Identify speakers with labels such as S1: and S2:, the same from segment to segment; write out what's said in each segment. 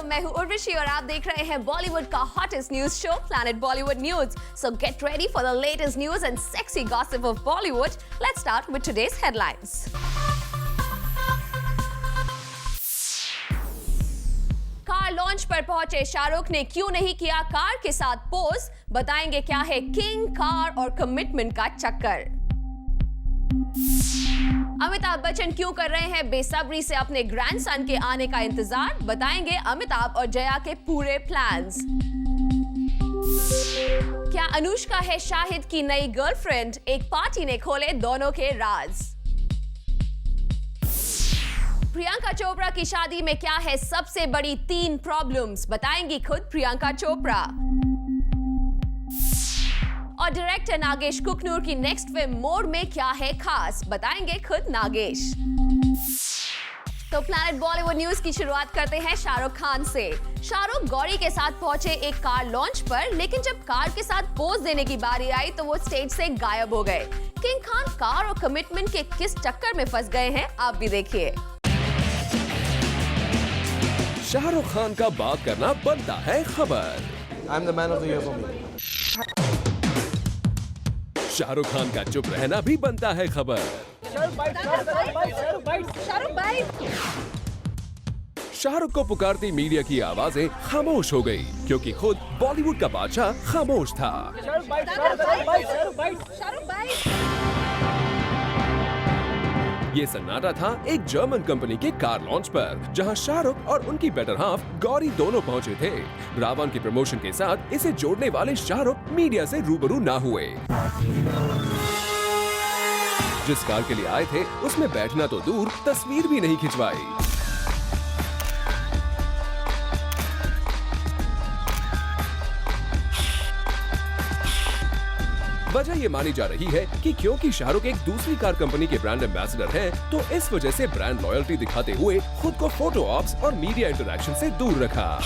S1: मैं हूँ उर्वशी और आप देख रहे हैं बॉलीवुड का hottest news show planet Bollywood news. So get ready for the latest news and sexy gossip of Bollywood. Let's start with today's headlines. Car launch पर पहुंचे शाहरुख ने क्यों नहीं किया कार के साथ पोज, बताएंगे क्या है किंग, कार और कमिटमेंट का चक्कर। अमिताभ बच्चन क्यों कर रहे हैं बेसब्री से अपने ग्रैंडसन के आने का इंतजार, बताएंगे अमिताभ और जया के पूरे प्लान्स। क्या अनुष्का है शाहिद की नई गर्लफ्रेंड, एक पार्टी ने खोले दोनों के राज। प्रियंका चोपड़ा की शादी में क्या है सबसे बड़ी 3 प्रॉब्लम्स, बताएंगी खुद प्रियंका चोपड़ा। और डायरेक्टर नागेश कुकनूर की नेक्स्ट फिल्म मोर में क्या है खास, बताएंगे खुद नागेश। तो प्लैनेट बॉलीवुड न्यूज की शुरुआत करते हैं शाहरुख खान से। शाहरुख गौरी के साथ पहुंचे एक कार लॉन्च पर, लेकिन जब कार के साथ पोज देने की बारी आई तो वो स्टेज से गायब हो गए। किंग खान कार और कमिटमेंट के किस चक्कर में फंस गए हैं, आप भी देखिए।
S2: शाहरुख खान का बात करना बनता है खबर।
S3: I'm the man of the year for me.
S2: Shahrukh Khan का चुप रहना भी बनता है खबर। शाहरुख को पुकारती मीडिया की आवाजें खामोश हो गई, क्योंकि खुद बॉलीवुड का बादशाह खामोश था। ये सन्नाटा था एक जर्मन कंपनी के कार लॉन्च पर, जहां शाहरुख और उनकी बेटर हाफ गौरी दोनों पहुंचे थे। रावण के प्रमोशन के साथ इसे जोड़ने वाले शाहरुख मीडिया से रूबरू ना हुए। जिस कार के लिए आए थे उसमें बैठना तो दूर, तस्वीर भी नहीं खिंचवाई। वजह ये मानी जा रही है कि क्योंकि शाहरुख एक दूसरी कार कंपनी के ब्रांड एम्बेसडर हैं, तो इस वजह से ब्रांड लॉयल्टी दिखाते हुए खुद को फोटो ऑप्स और मीडिया इंटरैक्शन से दूर रखा।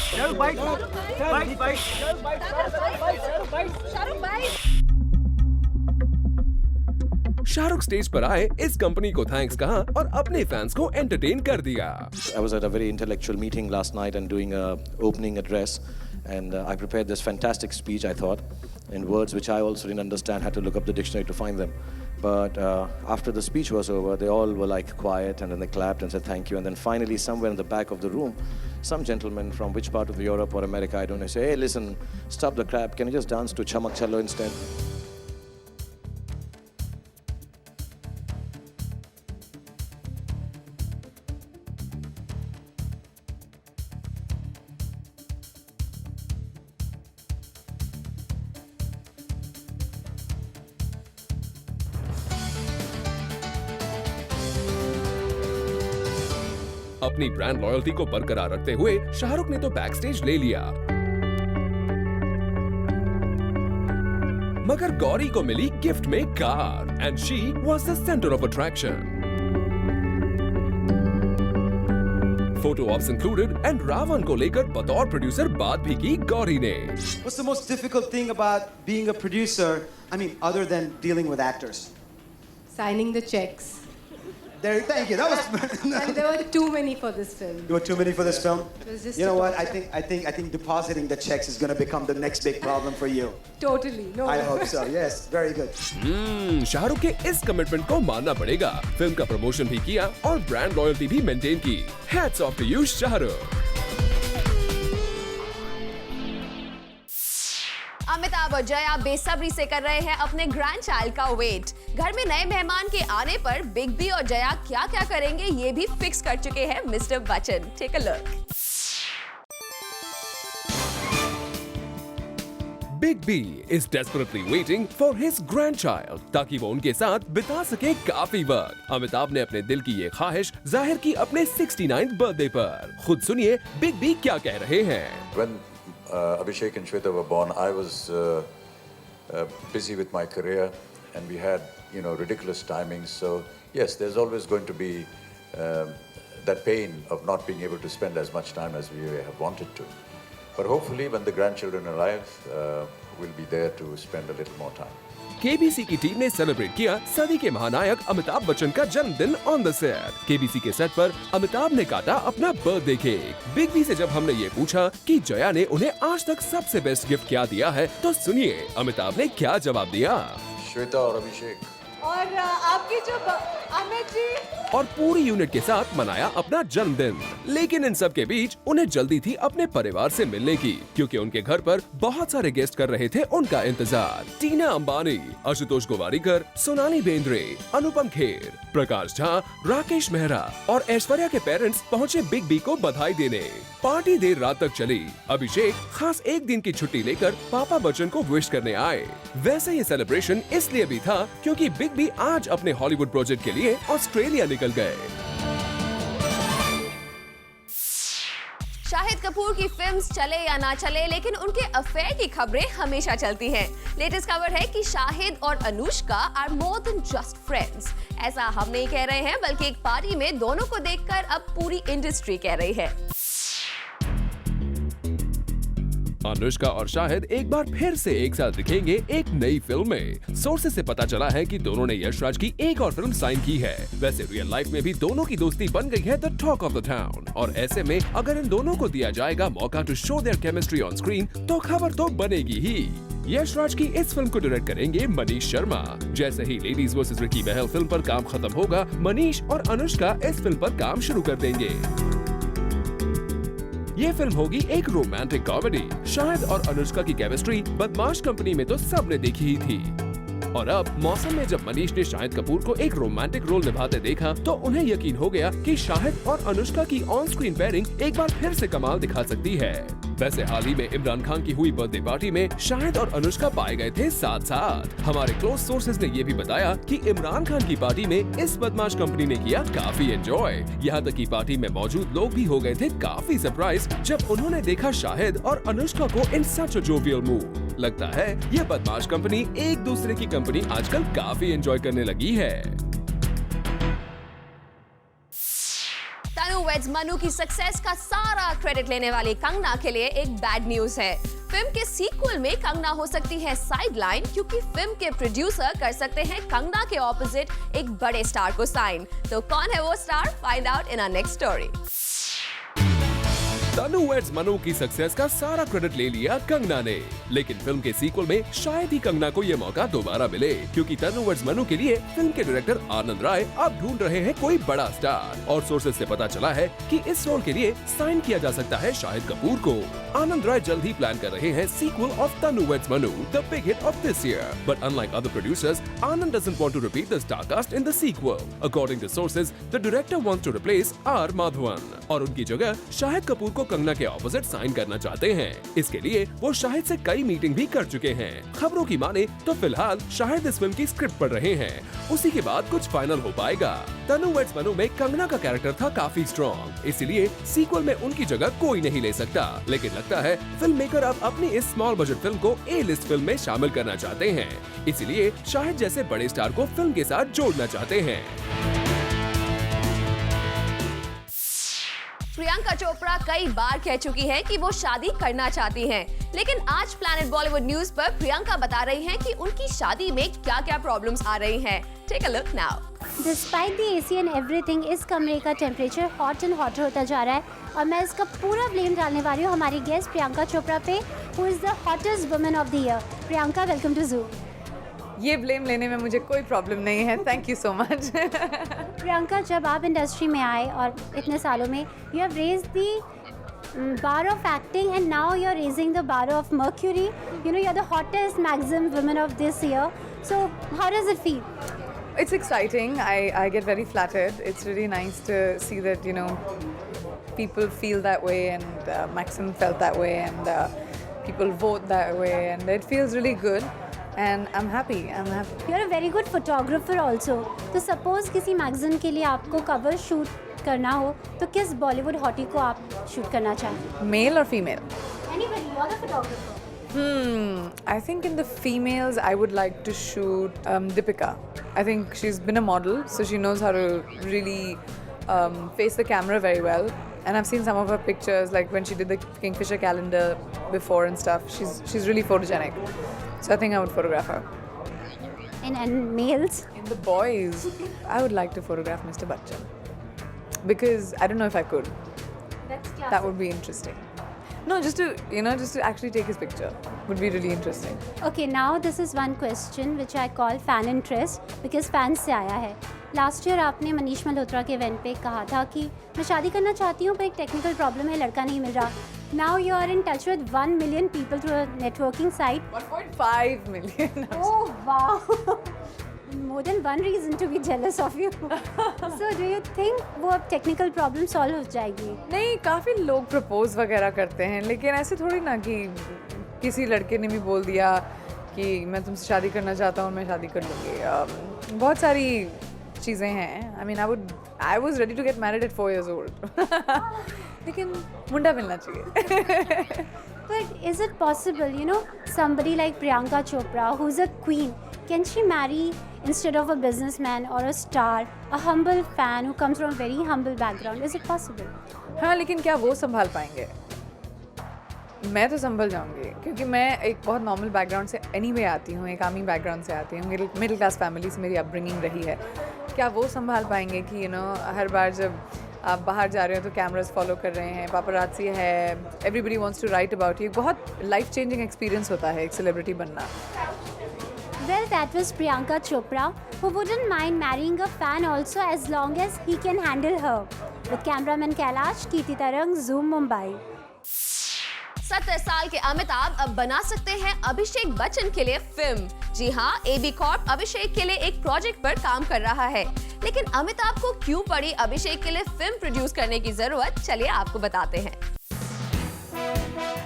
S2: शाहरुख स्टेज पर आए, इस कंपनी को थैंक्स कहा और अपने फैंस को एंटरटेन कर दिया।
S3: I was at a very intellectual meeting last night and doing a opening address, and I prepared this fantastic speech, I thought, in words which I also didn't understand, had to look up the dictionary to find them. But after the speech was over, they all were like quiet, and then they clapped and said thank you. And then finally, somewhere in the back of the room, some gentleman from which part of Europe or America, I don't know, say, hey, listen, stop the crap. Can you just dance to Chamak Cello instead?
S2: अपनी brand loyalty को बरकरार रखते हुए शाहरुख ने तो back stage ले लिया, मगर गौरी को मिली गिफ्ट में car, and she was the centre of attraction. Photo ops included, and Ravan को लेकर बतौर प्रोड्यूसर बात भी की गौरी ने।
S4: What's the most difficult thing about being a producer? I mean, other than dealing with actors?
S5: Signing the checks.
S4: There, thank you. That was.
S5: And there were too many for this film.
S4: There were too many for this film.
S5: It was just
S4: You know
S5: a
S4: what? I
S5: torture.
S4: think depositing the checks is going to become the next big problem for you.
S5: Totally. No.
S4: I hope so. Yes, very good.
S2: Shahrukh के इस commitment को मानना पड़ेगा। Film का promotion भी किया और brand loyalty भी मेंटेन की। Hats off to you Shahrukh.
S1: Amitabh और जया बेसब्री से कर रहे हैं अपने ग्रैंड चाइल्ड का वेट। घर में नए मेहमान के आने पर बिग बी और जया क्या क्या करेंगे ये भी फिक्स कर चुके हैं mister Bachchan. Take a look.
S2: Big B is desperately waiting for his grandchild, ताकि वो उनके साथ बिता सके काफी वक्त। अमिताभ ने अपने दिल की ये ख्वाहिश जाहिर की अपने 69th बर्थडे पर। खुद सुनिए बिग बी क्या कह रहे हैं।
S6: When Abhishek and Shweta were born, I was busy with my career, and we had, ridiculous timings. So yes, there's always going to be that pain of not being able to spend as much time as we have wanted to. But hopefully, when the grandchildren arrive, will be there to spend a little more time.
S2: KBC की team ने celebrate किया सदी के महानायक अमिताभ बच्चन का जन्मदिन on the set. KBC के set पर अमिताभ ने काटा अपना बर्थडे केक। बिग बी से जब हमने ये पूछा कि जया ने उन्हें आज तक सबसे बेस्ट गिफ्ट क्या दिया है, तो सुनिए अमिताभ ने क्या जवाब दिया।
S6: श्वेता और अभिषेक।
S5: और आपकी जो अमित जी
S2: और पूरी यूनिट के साथ मनाया अपना जन्मदिन। लेकिन इन सब के बीच उन्हें जल्दी थी अपने परिवार से मिलने की, क्योंकि उनके घर पर बहुत सारे गेस्ट कर रहे थे उनका इंतजार। टीना अंबानी, आशुतोष गोवारिकर, सोनाली बेंद्रे, अनुपम खेर, प्रकाश झा, राकेश मेहरा और ऐश्वर्या के पेरेंट्स पहुंचे बिग बी को बधाई देने। पार्टी देर रात तक चली। अभिषेक खास एक दिन की छुट्टी लेकर पापा बच्चन को विश करने आए। वैसे ये सेलिब्रेशन इसलिए भी था क्योंकि बिग बी आज अपने हॉलीवुड प्रोजेक्ट के लिए ऑस्ट्रेलिया निकल गए।
S1: शाहिद कपूर की फिल्म्स चले या ना चले, लेकिन उनके अफेयर की खबरें हमेशा चलती हैं। लेटेस्ट खबर है कि शाहिद और Anushka are more than just friends. ऐसा हम नहीं कह रहे हैं, बल्कि एक पार्टी में दोनों को देखकर अब पूरी इंडस्ट्री कह रही है।
S2: अनुष्का और शाहिद एक बार फिर से एक साथ दिखेंगे एक नई फिल्म में। सोर्सेज से पता चला है कि दोनों ने यश राज की एक और फिल्म साइन की है। वैसे रियल लाइफ में भी दोनों की दोस्ती बन गई है the talk of the town, और ऐसे में अगर इन दोनों को दिया जाएगा मौका to show their chemistry on screen, तो खबर तो बनेगी ही। यश राज की इस फिल्म को डायरेक्ट करेंगे मनीष शर्मा। जैसे ही लेडीज वर्सेस रिकी बहल फिल्म पर काम खत्म होगा, मनीष और अनुष्का इस फिल्म पर काम शुरू कर देंगे। ये फिल्म होगी एक रोमांटिक कॉमेडी। शाहिद और अनुष्का की केमिस्ट्री बदमाश कंपनी में तो सबने देखी ही थी, और अब मौसम में जब मनीष ने शाहिद कपूर को एक रोमांटिक रोल निभाते देखा, तो उन्हें यकीन हो गया कि शाहिद और अनुष्का की ऑन स्क्रीन पेयरिंग एक बार फिर से कमाल दिखा सकती है। वैसे हाल ही में इमरान खान की हुई बर्थडे पार्टी में शाहिद और अनुष्का पाए गए थे साथ साथ। हमारे क्लोज सोर्सेज ने ये भी बताया कि इमरान खान की पार्टी में इस बदमाश कंपनी ने किया काफी एंजॉय। यहाँ तक कि पार्टी में मौजूद लोग भी हो गए थे काफी सरप्राइज जब उन्होंने देखा शाहिद और अनुष्का को इन सच अ जोवियल मूड। लगता है ये बदमाश कंपनी एक दूसरे की कंपनी आजकल काफी एंजॉय करने लगी है।
S1: तनु वेड्स मनु की सक्सेस का सारा क्रेडिट लेने वाली कंगना के लिए एक बैड न्यूज है। फिल्म के सीक्वल में कंगना हो सकती है साइडलाइन, क्योंकि फिल्म के प्रोड्यूसर कर सकते हैं कंगना के ऑपोजिट एक बड़े स्टार को साइन। तो कौन है वो star? Find out in our next story.
S2: Tanu weds Manu की सक्सेस का सारा क्रेडिट ले लिया कंगना ने, लेकिन फिल्म के सीक्वल में शायद ही कंगना को ये मौका दोबारा मिले, क्योंकि तनु वेड्स मनु के लिए फिल्म के डायरेक्टर आनंद राय अब ढूंढ रहे हैं कोई बड़ा स्टार, और सोर्सेज से पता चला है कि इस रोल के लिए साइन किया जा सकता है शाहिद कपूर को। आनंद राय जल्द ही प्लान कर रहे हैं sequel of Tanu weds Manu, the big hit of this year, but unlike other producers, Anand doesn't want to repeat the star cast in the sequel. According to sources, the director wants to replace R. Madhavan, और उनकी जगह शाहिद कपूर को कंगना के opposite sign करना चाहते हैं। इसके लिए वो शाहिद से कई मीटिंग भी कर चुके हैं। खबरों की माने तो फिलहाल शाहिद इस फिल्म की स्क्रिप्ट पढ़ रहे हैं, उसी के बाद कुछ फाइनल हो पाएगा। तनु वेड्स मनु में कंगना का कैरेक्टर था काफी स्ट्रॉन्ग, इसलिए सीक्वल में उनकी जगह कोई नहीं ले सकता, लेकिन लगता है फिल्म मेकर अब अपनी इस स्मॉल बजट फिल्म को ए लिस्ट फिल्म में शामिल करना चाहते हैं, इसलिए शाहिद जैसे बड़े स्टार को फिल्म के साथ जोड़ना चाहते हैं।
S1: प्रियंका चोपड़ा कई बार कह चुकी है कि वो शादी करना चाहती हैं, लेकिन आज प्लैनेट बॉलीवुड न्यूज पर प्रियंका बता रही हैं कि उनकी शादी में क्या-क्या प्रॉब्लम्स आ रही हैं। Take a look now.
S7: Despite the AC and everything, इस कमरे का टेम्परेचर हॉट एंड हॉटर होता जा रहा है, और मैं इसका पूरा ब्लेम डालने वाली हूँ हमारी गेस्ट प्रियंका चोपड़ा पे, who is the hottest woman of the year. Priyanka, welcome to zoo.
S8: ये ब्लेम लेने में मुझे कोई प्रॉब्लम नहीं है, thank you so much.
S7: Priyanka, जब आप इंडस्ट्री में आए और इतने सालों में you have raised the bar of acting, and now you're raising the bar of Mercury. You know, you're the hottest Maxim woman of this year. So how does it feel?
S8: It's exciting. I get very flattered. It's really nice to see that, you know, people feel that way, and Maxim felt that way, and people vote that way, and it feels really good. And I'm happy.
S7: You're a very good photographer also. तो suppose किसी magazine के लिए आपको cover shoot करना हो, तो किस Bollywood hottie को आप shoot करना चाहें?
S8: Male or female?
S7: Anybody, you're the photographer.
S8: I think in the females, I would like to shoot Deepika. I think she's been a model, so she knows how to really face the camera very well. and I've seen some of her pictures, like when she did the Kingfisher calendar before and stuff. She's really photogenic, so I think I would photograph her.
S7: And males?
S8: In the boys, I would like to photograph Mr. Bachchan because I don't know if I could. That would be interesting. No, just to actually take his picture would be really interesting.
S7: Okay, now this is one question which I call fan interest because fans से आया है. Last year आपने मनीष मल्होत्रा के event पे कहा था कि मैं शादी करना चाहती हूँ पर एक टेक्निकल प्रॉब्लम है, लड़का नहीं मिल रहा. Now you are in touch with 1 million people through a networking site.
S8: 1.5 million.
S7: Oh wow! More than one reason to be jealous of you. So do you think वो अब टेक्निकल प्रॉब्लम सॉल्व हो जाएगी?
S8: नहीं, काफ़ी लोग propose वगैरह करते हैं, लेकिन ऐसे थोड़ी ना कि किसी लड़के ने भी बोल दिया कि मैं तुमसे शादी करना चाहता हूँ, मैं शादी कर लूँगी. बहुत सारी चीज़ें हैं. I mean, I was ready to get married at 4 years old. लेकिन मुंडा मिलना चाहिए.
S7: But is it possible, somebody like Priyanka Chopra, who's a queen, can she marry, instead of a businessman or a star, a humble fan who comes from a very humble background? Is it possible?
S8: हाँ, लेकिन क्या वो संभाल पाएंगे? मैं तो संभल जाऊंगी क्योंकि मैं एक बहुत नॉर्मल बैकग्राउंड से एनीवे आती हूँ, एक आर्मी बैकग्राउंड से आती हूँ, मिडिल क्लास फैमिली से मेरी अपब्रिंगिंग रही है. क्या वो संभाल पाएंगे कि हर बार जब आप बाहर जा रहे हो तो कैमरास फॉलो कर रहे हैं, पापरात्सी है, everybody wants to write about you. बहुत लाइफ चेंजिंग एक्सपीरियंस होता है एक सेलिब्रिटी बनना.
S7: Well, that was Priyanka Chopra, who wouldn't mind marrying a fan also as long as he can handle her. With cameraman Kailash, Kirti Tarang, Zoom, Mumbai.
S1: 70 साल के अमिताभ अब बना सकते हैं अभिषेक बच्चन के लिए फिल्म. जी हाँ, AB कॉर्प अभिषेक के लिए एक प्रोजेक्ट पर काम कर रहा है. लेकिन अमिताभ को क्यों पड़ी अभिषेक के लिए फिल्म प्रोड्यूस करने की जरूरत, चलिए आपको बताते हैं.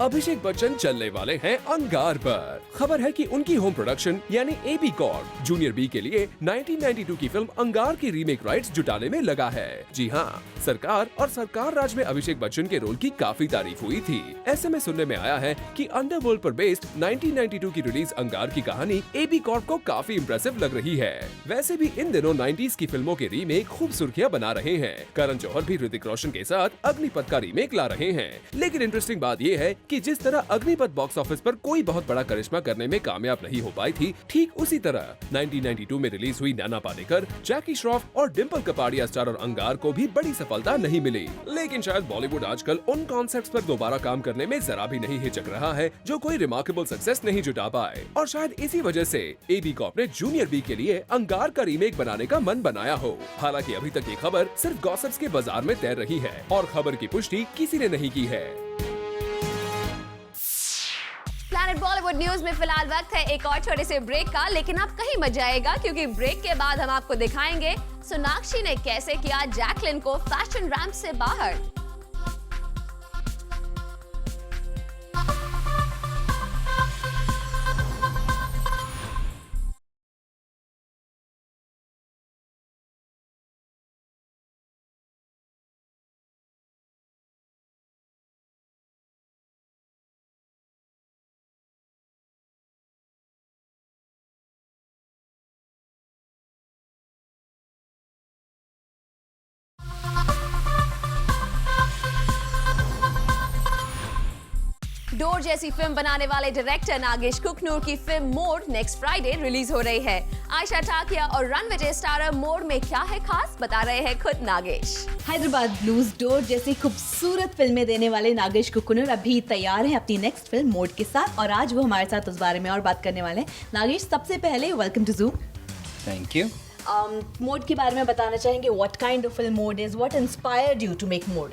S2: अभिषेक बच्चन चलने वाले हैं अंगार पर. खबर है कि उनकी होम प्रोडक्शन यानी AB कॉर्प जूनियर बी के लिए 1992 की फिल्म अंगार की रीमेक राइट्स जुटाने में लगा है. जी हाँ, सरकार और सरकार राज में अभिषेक बच्चन के रोल की काफी तारीफ हुई थी. ऐसे में सुनने में आया है कि अंडरवर्ल्ड पर बेस्ड 1992 की रिलीज अंगार की कहानी AB कॉर्प को काफी इम्प्रेसिव लग रही है. वैसे भी इन दिनों 90s की फिल्मों के रीमेक खूब सुर्खियां बना रहे हैं. करण जौहर भी ऋतिक रोशन के साथ अग्निपथ का रीमेक ला रहे हैं. लेकिन इंटरेस्टिंग बात यह है कि जिस तरह अग्निपथ बॉक्स ऑफिस पर कोई बहुत बड़ा करिश्मा करने में कामयाब नहीं हो पाई थी, ठीक उसी तरह 1992 में रिलीज हुई नाना पाटेकर, जैकी श्रॉफ और डिम्पल कपाड़िया स्टारर अंगार को भी बड़ी सफलता नहीं मिली. लेकिन शायद बॉलीवुड आजकल उन कॉन्सेप्ट्स पर दोबारा काम करने में जरा भी नहीं हिचक रहा है जो कोई रिमार्केबल सक्सेस नहीं जुटा पाए. और शायद इसी वजह से AB कॉर्प ने जूनियर बी के लिए अंगार का रीमेक बनाने का मन बनाया हो. हालांकि अभी तक ये खबर सिर्फ गॉसिप्स के बाजार में तैर रही है और खबर की पुष्टि किसी ने नहीं की है.
S1: प्लैनेट बॉलीवुड न्यूज में फिलहाल वक्त है एक और छोटे से ब्रेक का, लेकिन आप कहीं मत जाएगा क्योंकि ब्रेक के बाद हम आपको दिखाएंगे सोनाक्षी ने कैसे किया जैकलिन को फैशन रैंप से बाहर. डोर जैसी फिल्म बनाने वाले डायरेक्टर नागेश कुकनूर की film mode next Friday release हो रही है. आयशा टाकिया और रणविजय स्टारर मोड में क्या है खास, बता रहे हैं खुद नागेश.
S9: हैदराबाद ब्लूज डोर जैसी खूबसूरत फिल्में देने वाले नागेश कुकनूर अभी तैयार हैं अपनी नेक्स्ट फिल्म मोड के साथ, और आज वो हमारे साथ उस बारे में और बात करने वाले हैं. नागेश, सबसे पहले welcome to Zoom.
S10: Thank you.
S9: Mod के बारे में बताना चाहेंगे. What kind of film Mod is, what inspired you to make Mod?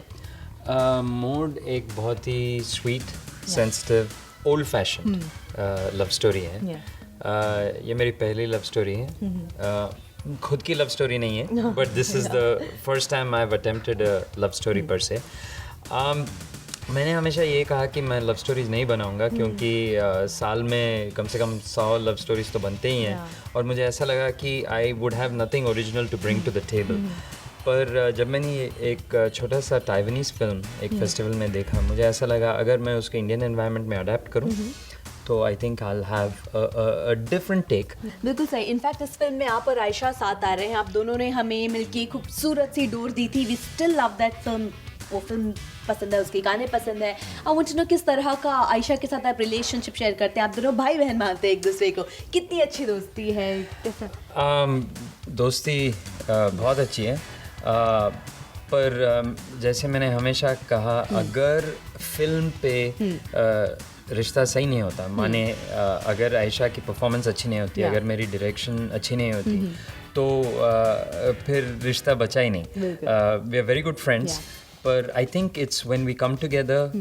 S10: Mod एक बहुत ही sweet, sensitive, old fashion love story है. ये मेरी पहली लव स्टोरी है. खुद की लव स्टोरी नहीं है, but this is the first time I have attempted a love story पर से. मैंने हमेशा ये कहा कि मैं लव स्टोरीज नहीं बनाऊंगा क्योंकि साल में कम से कम 100 लव स्टोरीज तो बनते ही हैं, और मुझे ऐसा लगा कि I would have nothing original to bring to the table. पर जब मैंने एक छोटा सा टाइवानीज़ फिल्म एक फेस्टिवल में देखा, मुझे ऐसा लगा अगर मैं उसके इंडियन एनवायरनमेंट में अडेप्ट करूँ तो I think I will have a different take.
S9: बिल्कुल सही. इनफैक्ट इस फिल्म में आप और आयशा साथ आ रहे हैं. आप दोनों ने हमें मिलके खूबसूरत सी डोर दी थी. We still love that film वो फिल्म पसंद है, उसके गाने पसंद है। आई वांट टू नो किस तरह का आयशा के साथ आप रिलेशनशिप शेयर करते हैं, आप दोनों भाई बहन मानते हैं एक दूसरे को, कितनी अच्छी दोस्ती है कैसा?
S10: दोस्ती बहुत अच्छी है, पर जैसे मैंने हमेशा कहा, अगर फिल्म पे रिश्ता सही नहीं होता, माने अगर आयशा की परफॉर्मेंस अच्छी नहीं होती, अगर मेरी डायरेक्शन अच्छी नहीं होती, तो फिर रिश्ता बचा ही नहीं। We are very good friends, पर I think it's when we come together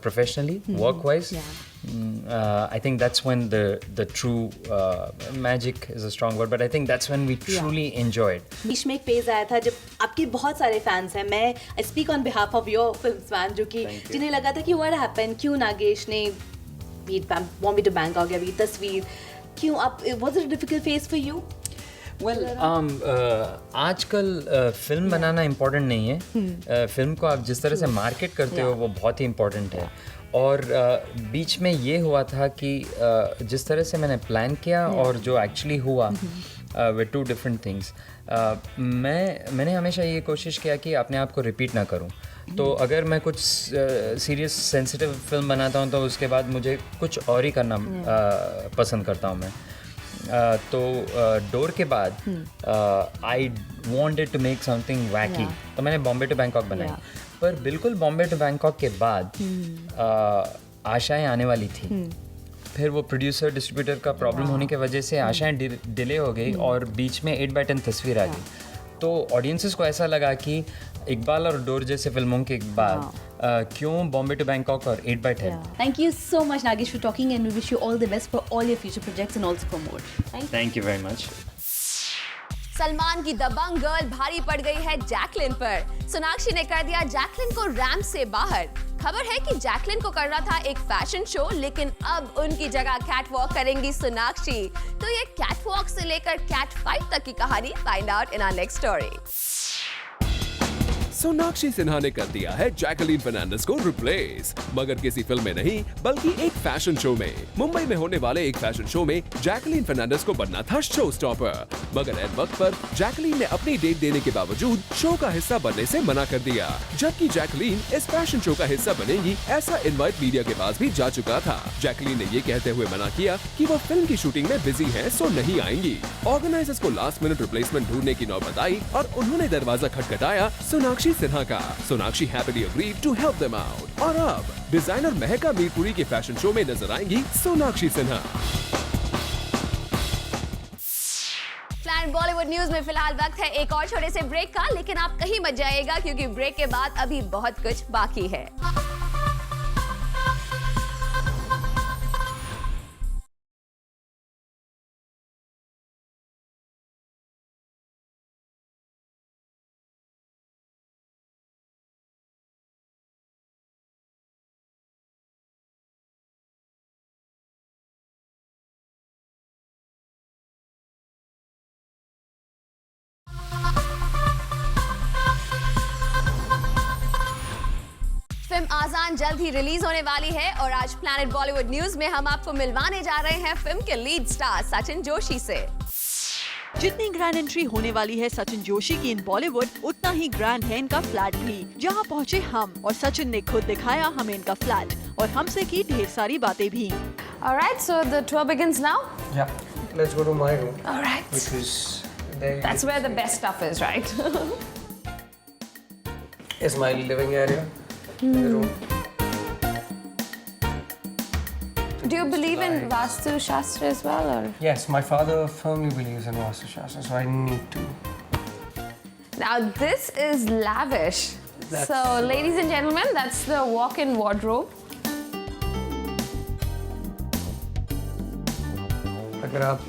S10: professionally, work wise, I think that's when the true magic is a strong word, but I think that's when we truly enjoyed.
S9: बीच में एक phase आया था जब आपके बहुत सारे fans हैं, मैं I speak on behalf of your film fan, जो कि जिन्हें लगा था कि व्हाट हैपेंड, क्यों नागेश ने बीट बॉम्बे टू बैंकॉक या बीट तस्वीर, क्यों आप, was it a difficult phase for you?
S10: Well, आजकल फिल्म बनाना इम्पोर्टेंट नहीं है, फिल्म को आप जिस तरह से मार्केट करते हो वो बहुत ही इम्पोर्टेंट है। और बीच में ये हुआ था कि जिस तरह से मैंने प्लान किया और जो एक्चुअली हुआ, वे टू डिफरेंट थिंग्स। मैंने हमेशा ये कोशिश किया कि अपने आप को रिपीट ना करूं, तो अगर मैं कुछ सीरियस सेंसिटिव फिल्म बनाता हूं तो उसके बाद मुझे कुछ और ही करना पसंद करता हूं मैं। तो डोर के बाद I wanted to make something wacky, तो मैंने बॉम्बे टू बैंकॉक बनाई। पर बिल्कुल बॉम्बे टू बैंकॉक के बाद आशाएं आने वाली थी, फिर वो प्रोड्यूसर डिस्ट्रीब्यूटर का प्रॉब्लम होने की वजह से आशाएं डिले हो गई और बीच में 8x10 तस्वीर आ गई। तो ऑडियंसेस को ऐसा लगा कि इकबाल और डोर जैसे फिल्मों के बाद क्यों बॉम्बे टू बैंकॉक और 8x10।
S9: Thank you so much Nagesh for talking, and we wish you all the best for all your future projects and also for more.
S10: Thank you very much.
S1: Salman की दबंग girl भारी पड़ गई है Jacqueline पर। सोनाक्षी ने कर दिया जैकलिन को रैंप से बाहर। खबर है कि जैकलिन को करना था एक फैशन शो, लेकिन अब उनकी जगह कैटवॉक करेंगी सोनाक्षी। तो ये कैटवॉक से लेकर कैट फाइट तक की कहानी find out in our next story.
S2: Sonakshi Sinha ने कर दिया है जैकलीन फर्नांडिस को रिप्लेस, मगर किसी फिल्म में नहीं बल्कि एक फैशन शो में। मुंबई में होने वाले एक फैशन शो में जैकलीन फर्नांडिस को बनना था शो स्टॉपर, मगर एन वक्त पर जैकलीन ने अपनी डेट देने के बावजूद शो का हिस्सा बनने से मना कर दिया। जबकि जैकलीन इस फैशन शो का हिस्सा बनेंगी ऐसा इनवाइट मीडिया के पास भी जा चुका था। जैकलीन ने ये कहते हुए मना किया कि वो फिल्म की शूटिंग में बिजी हैं, सो नहीं आएंगी। ऑर्गेनाइजर्स को लास्ट मिनट रिप्लेसमेंट ढूंढने की नौबत आई और उन्होंने दरवाजा खटखटाया सोनाक्षी सिन्हा का। Sonakshi happily agreed to help them out और अब डिजाइनर महका मीरपुरी के फैशन शो में नजर आएंगी सोनाक्षी सिन्हा।
S1: प्लैनेट बॉलीवुड न्यूज में फिलहाल वक्त है एक और छोटे से ब्रेक का, लेकिन आप कहीं मत जाइएगा क्योंकि ब्रेक के बाद अभी बहुत कुछ बाकी है। फिल्म आजान जल्द ही रिलीज होने वाली है और आज प्लैनेट बॉलीवुड न्यूज में हम आपको मिलवाने जा रहे हैं फिल्म के लीड स्टार सचिन जोशी से।
S11: जितनी ग्रैंड एंट्री होने वाली है सचिन जोशी की इन बॉलीवुड, उतना ही ग्रैंड है इनका फ्लैट भी, जहां पहुंचे हम और सचिन ने खुद दिखाया हमें इनका फ्लैट और हमसे की ढेर सारी बातें भी।
S1: Alright, so the tour begins now.
S12: Yeah, let's go to my room.
S1: Alright.
S12: Which is there.
S1: That's where the best stuff is, right?
S12: Is my living area. The room.
S1: Do you believe in Vastu Shastra as well, or?
S12: Yes, my father firmly believes in Vastu Shastra, so I need to.
S1: Now this is lavish.
S12: That's
S1: So, ladies and gentlemen, that's the walk-in wardrobe.
S12: अगर आप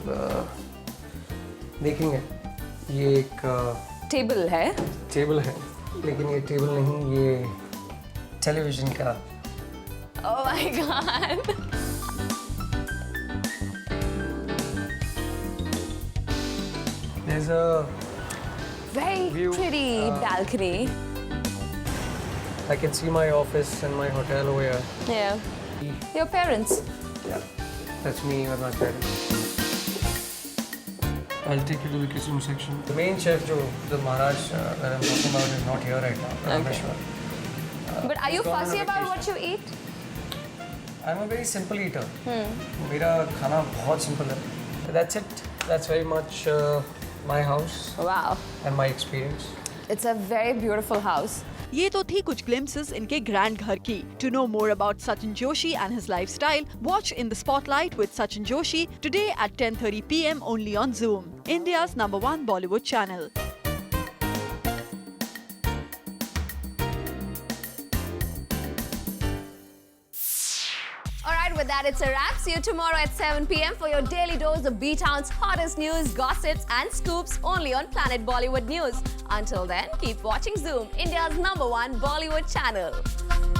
S12: देखेंगे, ये एक
S1: Table है.
S12: Table है, लेकिन ये table नहीं, ये टेलीविजन का।
S1: Oh my God.
S12: There's a
S1: Very
S12: view,
S1: pretty balcony.
S12: I can see my office and my hotel over here.
S1: Yeah. Your parents.
S12: Yeah, that's me or my parents. I'll take you to the kitchen section. The main chef, the Maharaj that I'm talking about, is not here right now. But I'm sure.
S1: But are you
S12: gone on a
S1: fussy about
S12: vacation.
S1: what you eat?
S12: I'm a very simple eater. मेरा खाना बहुत simple है. That's it. That's very much my house
S1: Wow,
S12: and my experience.
S1: it's a very beautiful house.
S11: ये तो थी कुछ glimpses इनके grand घर की. To know more about Sachin Joshi and his lifestyle, watch In the Spotlight with Sachin Joshi today at 10:30 p.m. only on Zoom, India's #1 Bollywood channel.
S1: Alright, with that, it's a wrap. See you tomorrow at 7 p.m. for your daily dose of B-Town's hottest news, gossips, and scoops only on Planet Bollywood News. Until then, keep watching Zoom, India's #1 Bollywood channel.